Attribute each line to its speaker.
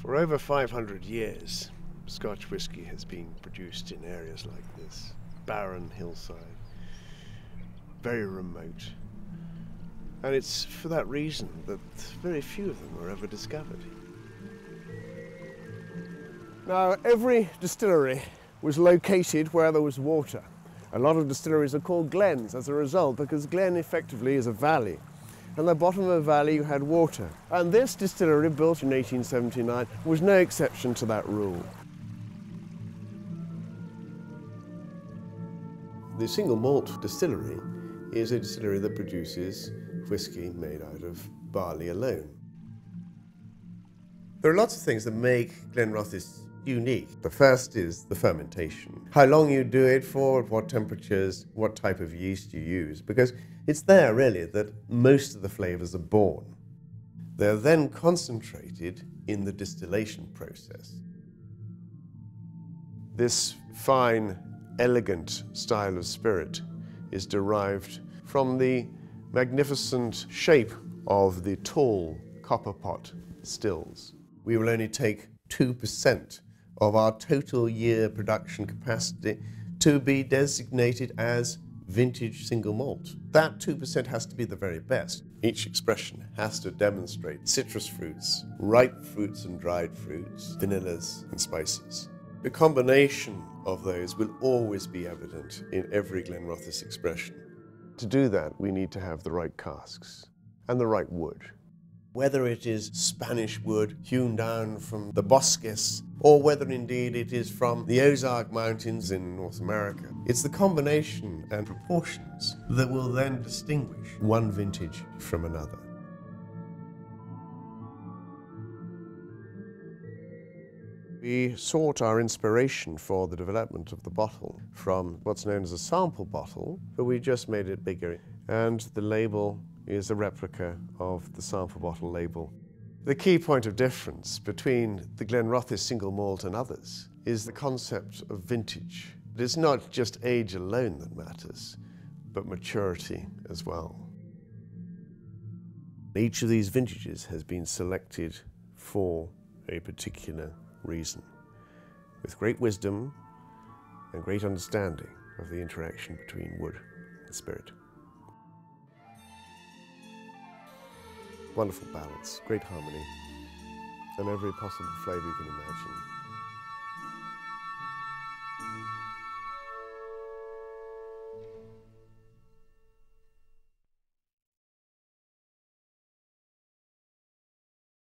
Speaker 1: For over 500 years, Scotch whisky has been produced in areas like this. Barren hillside, very remote. And it's for that reason that very few of them were ever discovered. Now, every distillery was located where there was water. A lot of distilleries are called glens as a result, because glen effectively is a valley. And the bottom of a valley you had water. And this distillery, built in 1879, was no exception to that rule. The single malt distillery is a distillery that produces whisky made out of barley alone. There are lots of things that make Glenrothes unique. The first is the fermentation. How long you do it for, what temperatures, what type of yeast you use, because it's there really that most of the flavors are born. They're then concentrated in the distillation process. This fine, elegant style of spirit is derived from the magnificent shape of the tall copper pot stills. We will only take 2% of our total year production capacity to be designated as vintage single malt. That 2% has to be the very best. Each expression has to demonstrate citrus fruits, ripe fruits and dried fruits, vanillas and spices. The combination of those will always be evident in every Glenrothes expression. To do that, we need to have the right casks and the right wood. Whether it is Spanish wood hewn down from the Bosques, or whether indeed it is from the Ozark Mountains in North America, it's the combination and proportions that will then distinguish one vintage from another. We sought our inspiration for the development of the bottle from what's known as a sample bottle, but we just made it bigger. And the label is a replica of the sample bottle label. The key point of difference between the Glenrothes single malt and others is the concept of vintage. It's not just age alone that matters, but maturity as well. Each of these vintages has been selected for a particular reason, with great wisdom and great understanding of the interaction between wood and spirit. Wonderful balance, great harmony, and every possible flavour you can imagine.